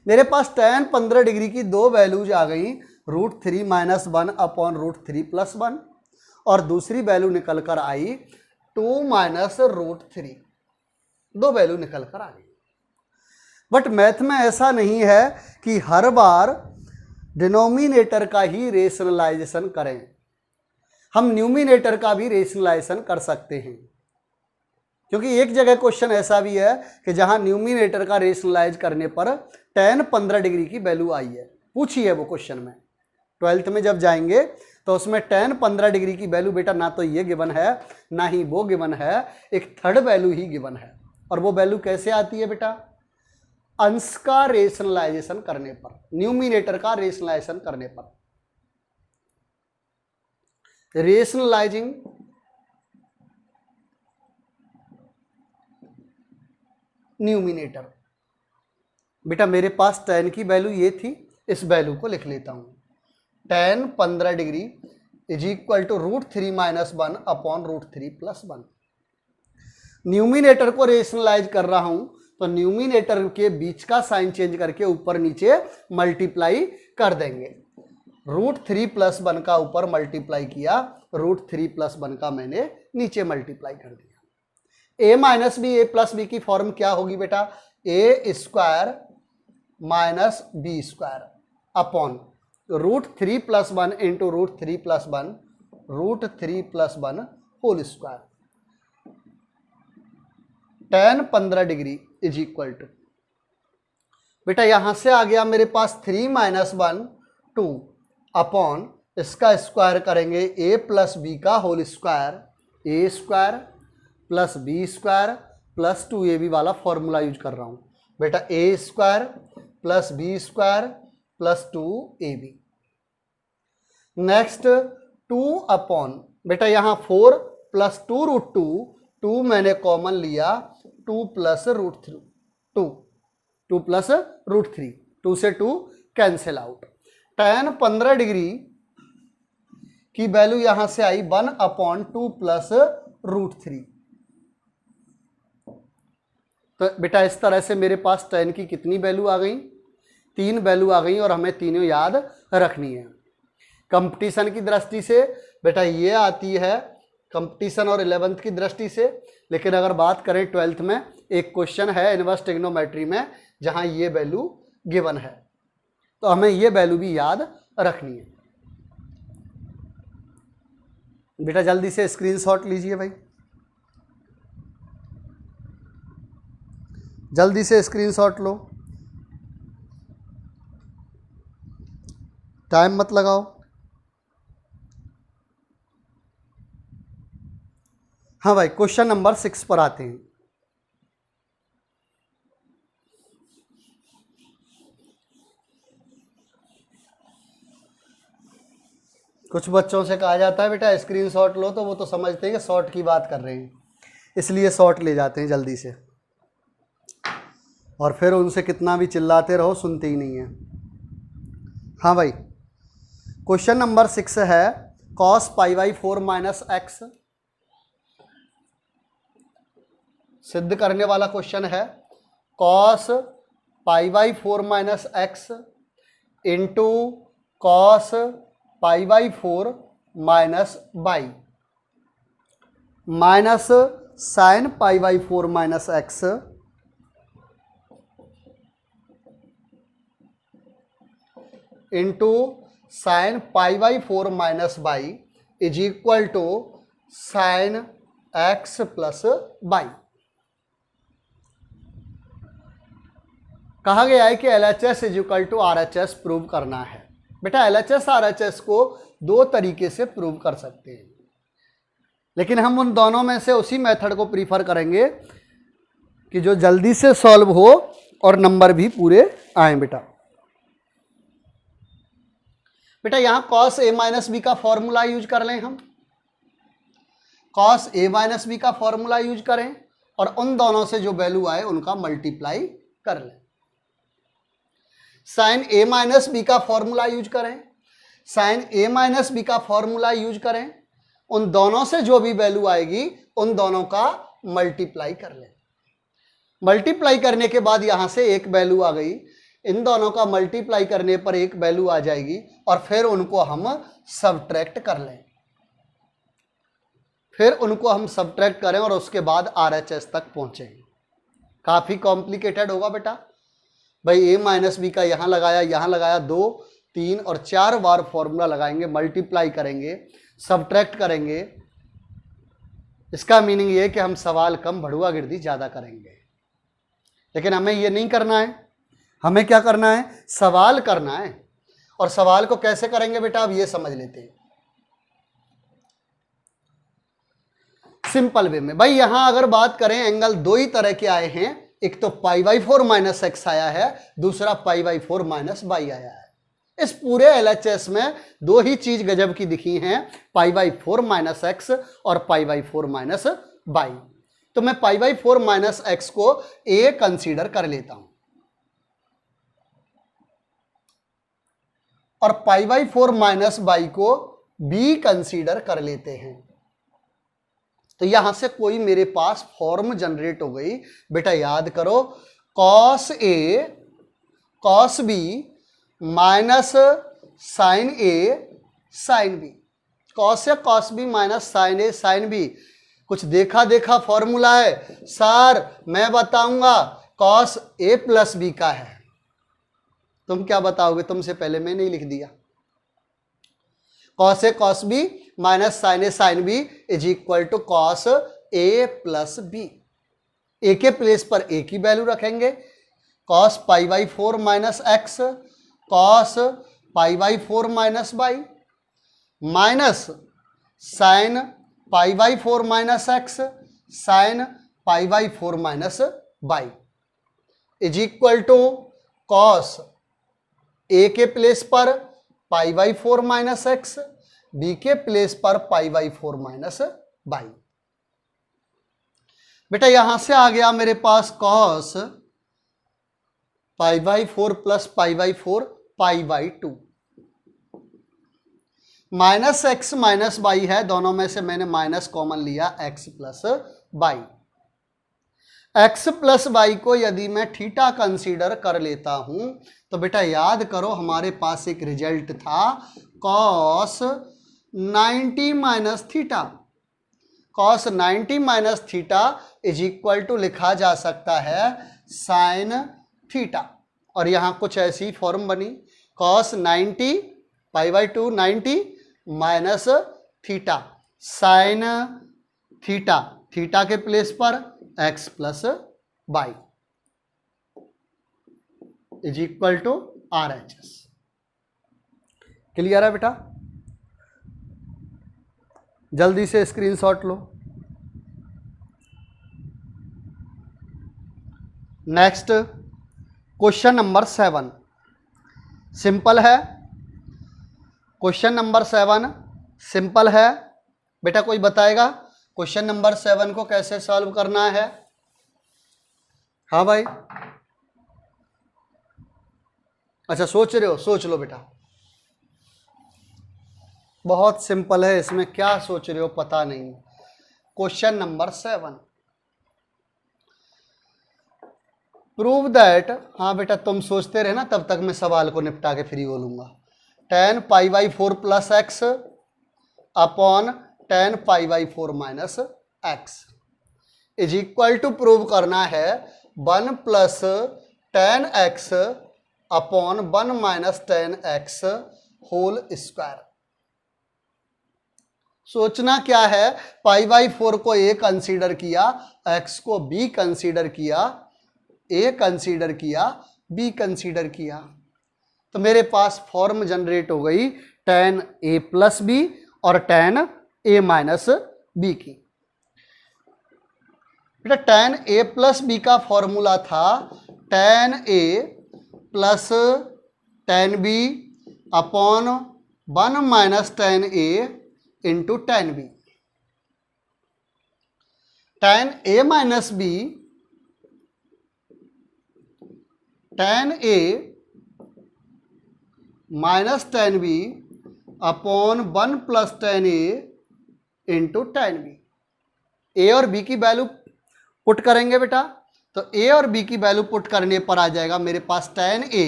मेरे पास tan 15 डिग्री की दो वैल्यूज आ गई, √3 माइनस 1 अपॉन √3 प्लस 1 और दूसरी वैल्यू निकल कर आई 2 माइनस √3। दो वैल्यू निकल कर आ गई। बट मैथ में ऐसा नहीं है कि हर बार डिनोमिनेटर का ही रेशनलाइजेशन करें, हम न्यूमिनेटर का भी रेशनलाइजेशन कर सकते हैं। क्योंकि एक जगह क्वेश्चन ऐसा भी है कि जहां न्यूमिनेटर का रेशनलाइज करने पर tan 15 डिग्री की वैल्यू आई है, पूछी है वो क्वेश्चन में। 12th में जब जाएंगे तो उसमें tan 15 डिग्री की वैल्यू बेटा ना तो ये गिवन है ना ही वो गिवन है, एक थर्ड वैल्यू ही गिवन है। और वो वैल्यू कैसे आती है बेटा? अंश का रेशनलाइजेशन करने पर, न्यूमिनेटर का रेशनलाइजेशन करने पर। Rationalising numerator. बेटा मेरे पास tan की वैल्यू ये थी, इस वैल्यू को लिख लेता हूं, tan 15 degree is equal to √3 minus 1 upon √3 plus 1। Numerator को रेशनलाइज कर रहा हूं तो न्यूमिनेटर के बीच का साइन चेंज करके ऊपर नीचे मल्टीप्लाई कर देंगे। √3 प्लस 1 का ऊपर मल्टीप्लाई किया, √3 प्लस 1 का मैंने नीचे मल्टीप्लाई कर दिया। a minus B, A plus B की फॉर्म क्या होगी बेटा? A square minus B square upon √3 plus 1 into √3 plus 1 √3 plus 1 whole square. tan 15 degree is equal to बेटा यहां से आ गया मेरे पास 3 माइनस 1 2 अपॉन इसका स्क्वायर करेंगे a प्लस बी का whole square, A square plus B square plus 2ab वाला फॉर्मूला यूज कर रहा हूं बेटा, A square plus B square plus 2ab। Next 2 upon बेटा यहां 4 प्लस 2√2, 2 मैंने कॉमन लिया, 2 प्लस √3, 2 प्लस √3, 2 से 2 कैंसिल आउट। tan 15 डिग्री की वैल्यू यहां से आई 1/2 प्लस √3। तो बेटा इस तरह से मेरे पास tan की कितनी वैल्यू आ गई, 3 वैल्यू आ गई, और हमें तीनों याद रखनी है। कंपटीशन की दृष्टि से बेटा ये आती है, कंपटीशन और 11th की दृष्टि से। लेकिन अगर बात करें 12th में, एक क्वेश्चन है इनवर्स ट्रिग्नोमेट्री में जहां ये वैल्यू गिवन है, तो हमें ये वैल्यू भी याद रखनी है। बेटा जल्दी से स्क्रीनशॉट लीजिए भाई, जल्दी से स्क्रीनशॉट लो, टाइम मत लगाओ। हाँ भाई, क्वेश्चन नंबर 6 पर आते हैं। कुछ बच्चों से कहा जाता है बेटा स्क्रीनशॉट लो, तो वो तो समझते हैं कि शॉर्ट की बात कर रहे हैं, इसलिए शॉर्ट ले जाते हैं जल्दी से, और फिर उनसे कितना भी चिल्लाते रहो सुनते ही नहीं है। हाँ भाई, क्वेश्चन नंबर 6 है cos π/4 माइनस एक्स। सिद्ध करने वाला क्वेश्चन है cos π/4 minus x into cos π/4 minus y minus sine π/4 minus x into sine π/4 minus y is equal to sine x plus y. कहा गया है कि LHS is equal to RHS prove करना है। बेटा LHS RHS को दो तरीके से प्रूव कर सकते हैं, लेकिन हम उन दोनों में से उसी मेथड को प्रीफर करेंगे कि जो जल्दी से सॉल्व हो और नंबर भी पूरे आए। बेटा यहां cos a माइनस बी का फॉर्मूला यूज कर लें, हम cos a माइनस बी का फॉर्मूला यूज करें और उन दोनों से जो वैल्यू आए उनका मल्टीप्लाई कर लें। साइन a माइनस बी का फॉर्मूला यूज करें, साइन a माइनस बी का फॉर्मूला यूज करें, उन दोनों से जो भी वैल्यू आएगी उन दोनों का मल्टीप्लाई कर लें। मल्टीप्लाई करने के बाद यहां से एक वैल्यू आ गई, इन दोनों का मल्टीप्लाई करने पर एक वैल्यू आ जाएगी और फिर उनको हम सबट्रैक्ट कर लें, फिर उनको हम सबट्रैक्ट करें और उसके बाद RHS तक पहुंचे। काफी कॉम्प्लिकेटेड होगा बेटा भाई। a माइनस बी का यहां लगाया 2, 3 और 4 बार फॉर्मूला लगाएंगे, मल्टीप्लाई करेंगे, सबट्रैक्ट करेंगे। इसका मीनिंग ये है कि हम सवाल कम भड़ुआ गिरदी ज्यादा करेंगे, लेकिन हमें ये नहीं करना है। हमें क्या करना है? सवाल करना है। और सवाल को कैसे करेंगे बेटा, अब ये समझ लेते हैं सिंपल वे में। भाई यहां अगर बात करें, एंगल दो ही तरह के आए हैं, एक तो π/4 माइनस एक्स आया है, दूसरा π/4 माइनस बाई आया है। इस पूरे LHS में दो ही चीज गजब की दिखी हैं, π/4 माइनस एक्स और π/4 माइनस बाई। तो मैं π/4 माइनस एक्स को A कंसीडर कर लेता हूं और π/4 माइनस बाई को B कंसीडर कर लेते हैं। तो यहां से कोई मेरे पास फॉर्म जनरेट हो गई। बेटा याद करो, cos A cos B minus sine A sine B, cos A cos B minus sine A sine B। कुछ देखा देखा फॉर्मूला है सर, मैं बताऊंगा cos A प्लस B का है। तुम क्या बताओगे? तुमसे पहले मैंने ही लिख दिया, cos A cos B minus sine A sine B is equal to cos A plus B। A के प्लेस पर A की वैल्यू रखेंगे, cos π/4 minus x cos π/4 minus y minus sine π/4 minus x sine π/4 minus y is equal to cos A के place पर π/4 minus x, B के place पर π/4 minus by. बेटा यहां से आ गया मेरे पास cos π/4 plus π/4 π/2। Minus x minus y है, दोनों में से मैंने माइनस कॉमन लिया, x plus y. X plus y को यदि मैं थीटा कंसीडर कर लेता हूं तो बेटा याद करो हमारे पास एक रिजल्ट था cos 90 minus theta. Cos 90 minus theta is equal to लिखा जा सकता है साइन थीटा, और यहां कुछ ऐसी फॉर्म बनी cos 90 π/2 90 minus theta sine theta, theta के प्लेस पर x plus by is equal to RHS। Clear है बेटा? जल्दी से स्क्रीनशॉट लो। नेक्स्ट क्वेश्चन नंबर 7 सिंपल है। क्वेश्चन नंबर 7 सिंपल है बेटा। कोई बताएगा क्वेश्चन नंबर 7 को कैसे सॉल्व करना है? हाँ भाई, अच्छा सोच रहे हो, सोच लो बेटा। बहुत सिंपल है, इसमें क्या सोच रहे हो पता नहीं। क्वेश्चन नंबर 7, प्रूव दैट, हाँ बेटा तुम सोचते रहे ना, तब तक मैं सवाल को निपटा के फ्री बोलूंगा। tan π/4 plus x upon tan π/4 minus x is equal to prove करना है 1 plus tan x upon 1 minus tan x whole square. सोचना क्या है, π/4 को a कंसीडर किया, x को b कंसीडर किया, a कंसीडर किया, b कंसीडर किया, तो मेरे पास फॉर्म जनरेट हो गई tan a प्लस बी और tan a माइनस बी की। बेटा tan a प्लस बी का फॉर्मूला था tan a plus tan b upon 1 minus tan a into tan b। tan a minus b tan a minus tan b upon 1 plus tan a into tan b। ए और B की value put करेंगे बेटा, तो a और b की value put करने पर आ जाएगा मेरे पास tan a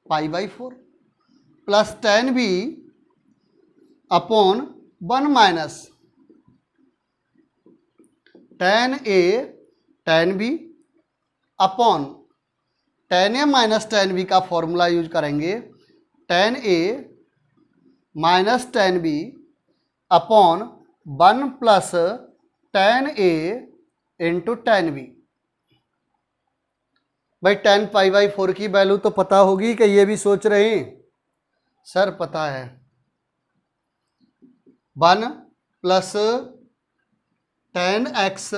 π/4 plus tan b upon 1 minus tan a tan b upon tan a minus tan b का फॉर्मूला यूज करेंगे tan a minus tan b upon 1 plus tan a into tan b। भाई tan π/4 की value तो पता होगी कि ये भी सोच रहे हैं? सर पता है, 1 plus tan x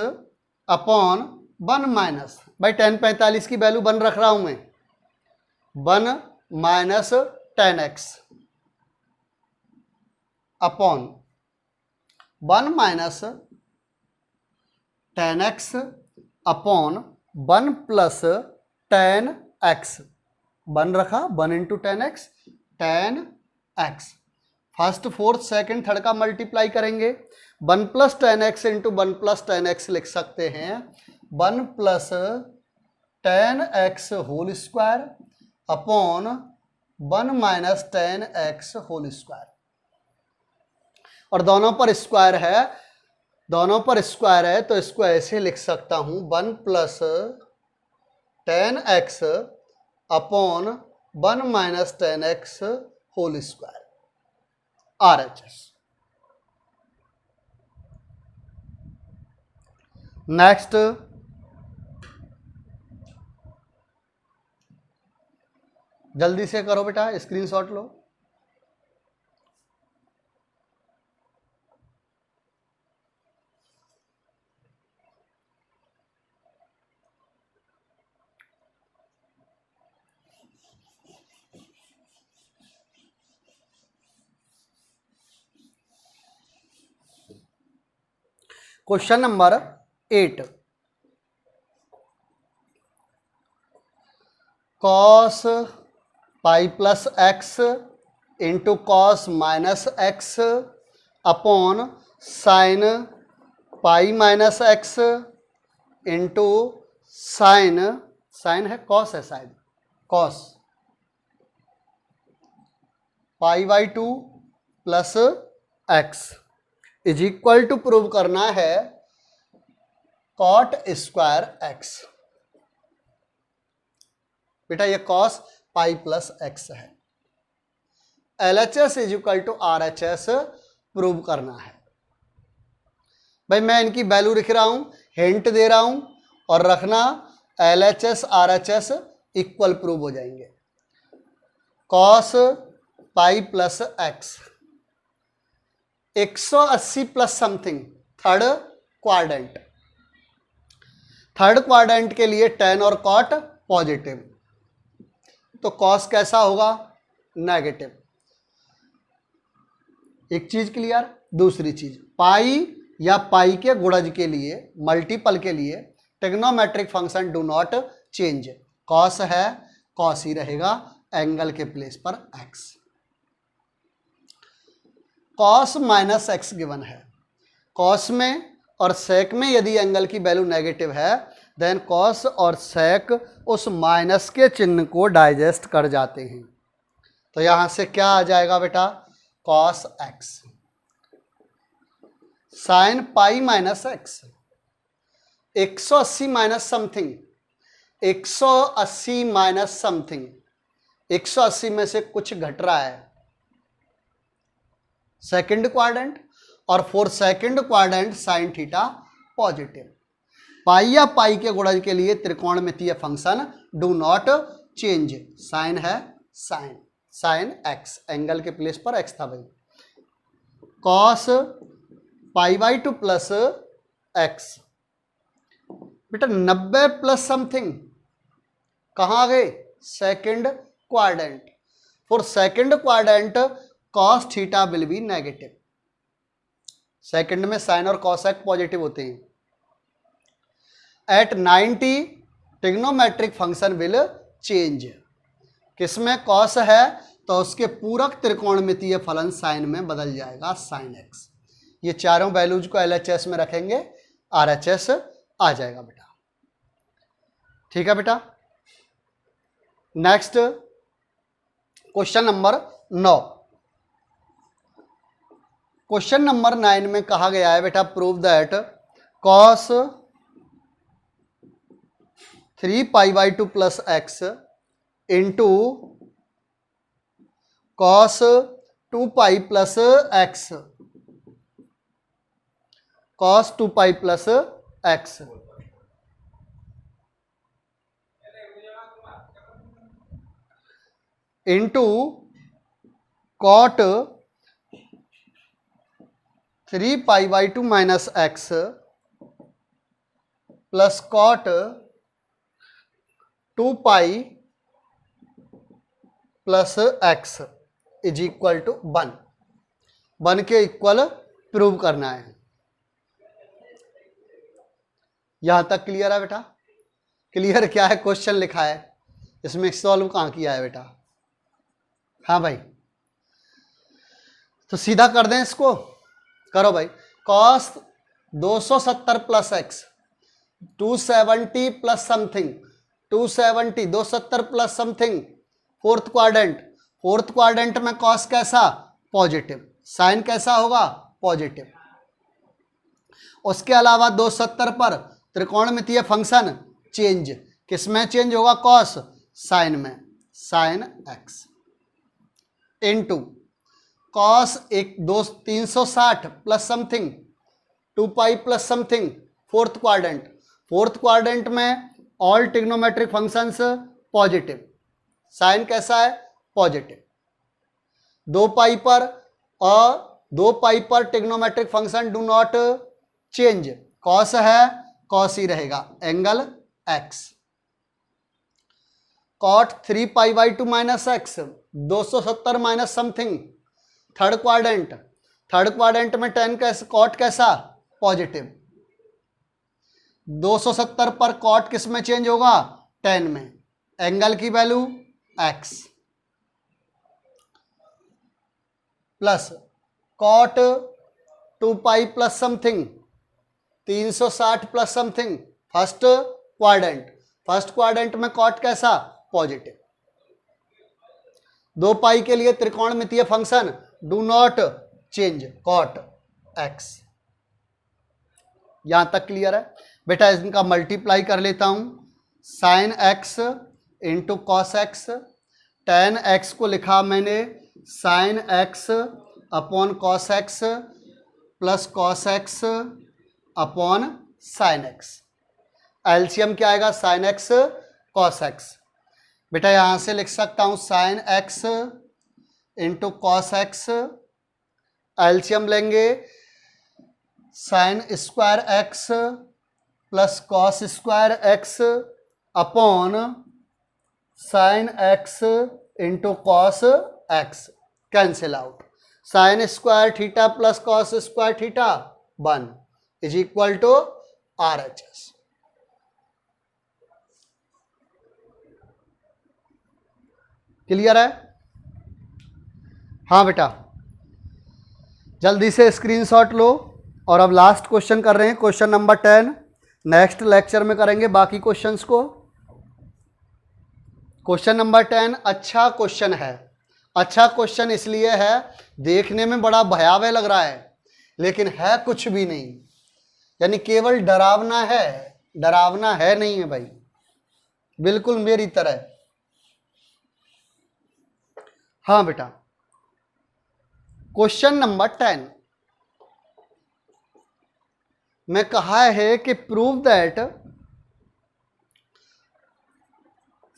upon 1 minus, भाई tan 45 की वैल्यू 1 रख रहा हूं मैं, 1 minus tan x upon 1 minus tan x upon 1 plus tan x, 1 रखा, 1 into tan x, tan x first fourth second third का मल्टीप्लाई करेंगे, 1 plus tan x into 1 plus tan x लिख सकते हैं 1 plus tan x whole square upon 1 minus tan x whole square, और दोनों पर square है, दोनों पर स्क्वायर है तो इसको ऐसे लिख सकता हूं 1 plus tan x upon 1 minus tan x whole square RHS। Next जल्दी से करो बेटा, स्क्रीनशॉट लो। Question number 8, cos pi plus x into cos minus x upon sine pi minus x into sine, sine है कॉस है शायद, cos pi by 2 plus x is equal to prove करना है कॉट स्क्वायर एक्स। बेटा ये cos pi plus x है, LHS is equal to RHS prove करना है। भाई मैं इनकी वैल्यू लिख रहा हूं, हिंट दे रहा हूं, और रखना LHS RHS इक्वल प्रूव हो जाएंगे। Cos pi plus x 180 plus something, third quadrant, third quadrant के लिए tan और cot पॉजिटिव, तो cos कैसा होगा, नेगेटिव। एक चीज क्लियर। दूसरी चीज, पाई या पाई के गुणज के लिए, मल्टीपल के लिए trigonometric function do not change. cos है cos ही रहेगा, एंगल के प्लेस पर x। cos minus x given है, cos में और sec में यदि एंगल की वैल्यू नेगेटिव है देन cos और sec उस माइनस के चिन्ह को डाइजेस्ट कर जाते हैं। तो यहां से क्या आ जाएगा बेटा, cos x sine pi minus x 180 minus something, 180 minus something, 180 में से कुछ घट रहा है, सेकंड क्वाड्रेंट, और for second quadrant sine theta positive. Pi या पाई के गुणज के लिए त्रिकोणमितीय function do not change, sine है साइन, साइन एक्स, एंगल के प्लेस पर एक्स था भाई। Cos pi by 2 plus x, बेटा 90 प्लस समथिंग कहां आ गए, second quadrant, for second quadrant cos theta will be negative. Second में साइन और cosec पॉजिटिव होते हैं। At 90 trigonometric function will change, किसमें cos है तो उसके पूरक त्रिकोणमितीय फलन साइन में बदल जाएगा, साइन x। ये चारों वैल्यूज को LHS में रखेंगे, RHS आ जाएगा बेटा। ठीक है बेटा। Next question number 9, question number 9 में कहा गया है बेटा prove that cos 3 pi by 2 plus x into cos 2 pi plus x, cos 2 pi plus x into cot 3 pi by 2 minus x plus cot 2 pi plus x is equal to 1, 1 के equal prove करना है। यहां तक clear है बेटा। Clear क्या है, question लिखा है, इसमें सॉल्व कहां किया है बेटा। हाँ भाई, तो सीधा कर दें इसको, करो भाई। cos 270 plus x 270 plus something, 270 270 plus something, fourth quadrant, fourth quadrant में cos कैसा, पॉजिटिव, साइन कैसा होगा, पॉजिटिव। उसके अलावा 270 पर त्रिकोणमितीय फंक्शन चेंज, किसमें चेंज होगा, cos, साइन में, sine x into cos 360 plus something 2 pi plus something, fourth quadrant, fourth quadrant में all trigonometric functions positive, sine कैसा है, पॉजिटिव। 2 पाई पर और 2 पाई पर trigonometric function do not change, cos है cos ही रहेगा, angle x। cot 3 pi by 2 minus x 270 minus something, third quadrant, third quadrant में tan कैसा, cot कैसा, पॉजिटिव, 270 पर कॉट किस में चेंज होगा, tan में, एंगल की value x plus cot 2 pi plus something 360 plus something, first quadrant में कॉट कैसा, पॉजिटिव। 2 पाई के लिए त्रिकोणमितीय function do not change cot x। यहां तक क्लियर है बेटा। इनका मल्टीप्लाई कर लेता हूं, sine x into cos x, tan x को लिखा मैंने sine x upon cos x plus cos x upon sine x. LCM क्या आएगा, साइन एक्स कॉस एक्स। बेटा यहां से लिख सकता हूं sine x into cos x, LCM लेंगे sine square x plus cos square x upon sine x into cos x, cancel out. Sine square theta plus cos square theta 1 is equal to RHS। Clear है? हाँ बेटा, जल्दी से screenshot लो। और अब last question कर रहे हैं, क्वेश्चन नंबर 10। नेक्स्ट लेक्चर में करेंगे बाकी क्वेश्चंस को। क्वेश्चन नंबर 10 अच्छा क्वेश्चन है। अच्छा क्वेश्चन इसलिए है, देखने में बड़ा भयावह लग रहा है लेकिन है कुछ भी नहीं, यानी केवल डरावना है, डरावना है नहीं है भाई, बिल्कुल मेरी तरह। हाँ बेटा, क्वेश्चन नंबर 10 में कहा है कि prove that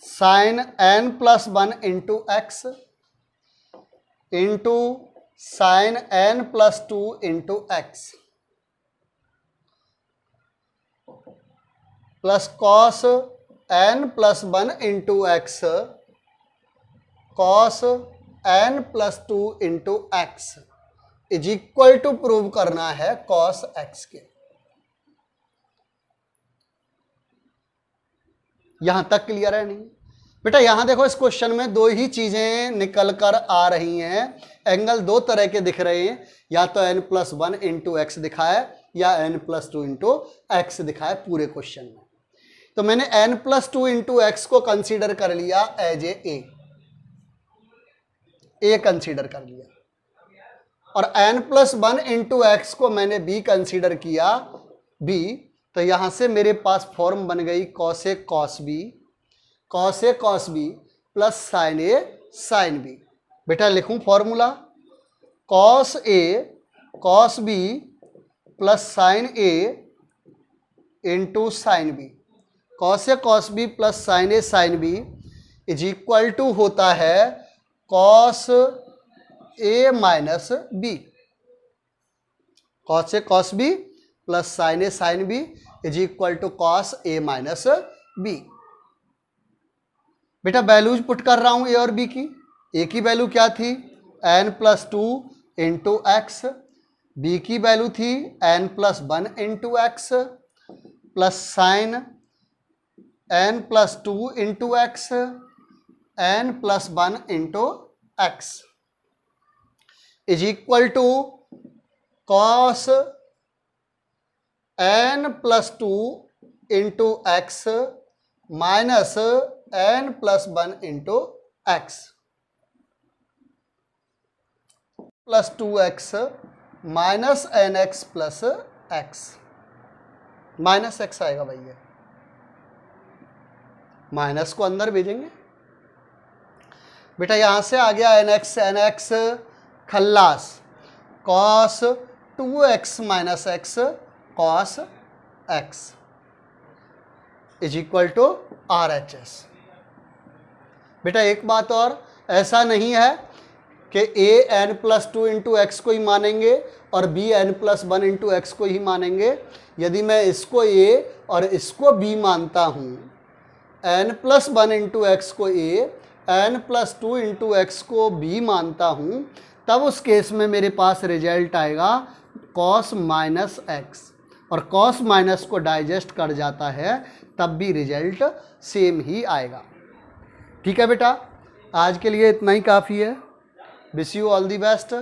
sine n plus 1 into x into sine n plus 2 into x plus cos n plus 1 into x cos n plus 2 into x is equal to prove करना है कॉस एक्स के। यहां तक clear है नहीं बेटा? यहां देखो, इस क्वेश्चन में दो ही चीजें निकल कर आ रही हैं, एंगल दो तरह के दिख रहे हैं, या तो n प्लस 1 इंटू एक्स दिखा है या n प्लस 2 इंटू एक्स दिखा है पूरे क्वेश्चन में। तो मैंने n प्लस 2 इंटू एक्स को कंसीडर कर लिया एज ए कंसीडर कर लिया, और n प्लस 1 इंटू एक्स को मैंने b कंसीडर किया b। तो यहां से मेरे पास फॉर्म बन गई cos A cos B plus sine A sine B. बेटा लिखूं formula, cos A cos B plus sine A into sine B. Cos A cos B plus sine A sine B is equal to होता है cos A minus B. Cos A cos B plus sine A sine B is equal to cos A minus B. बेटा values put कर रहा हूं ए और B की। ए की value क्या थी, n plus 2 into x, B की वैल्यू थी n plus 1 into x plus sine n plus 2 into x n plus 1 into x is equal to cos n plus 2 into x minus n plus 1 into x plus 2x minus n x plus x, minus x आएगा भैया, minus को अंदर भेजेंगे। बेटा यहां से आ गया एन एक्स खल्लास, cos 2x minus x cos x is equal to RHS। बेटा एक बात और, ऐसा नहीं है कि a n plus 2 into x को ही मानेंगे और b n plus 1 into x को ही मानेंगे। यदि मैं इसको a और इसको b मानता हूँ, n प्लस 1 इंटू एक्स को a, n plus 2 into x को b मानता हूँ, तब उस केस में मेरे पास रिजल्ट आएगा cos माइनस एक्स। और कॉस माइनस को डाइजेस्ट कर जाता है तब भी रिजल्ट सेम ही आएगा। ठीक है बेटा, आज के लिए इतना ही काफ़ी है। Wish you all the best.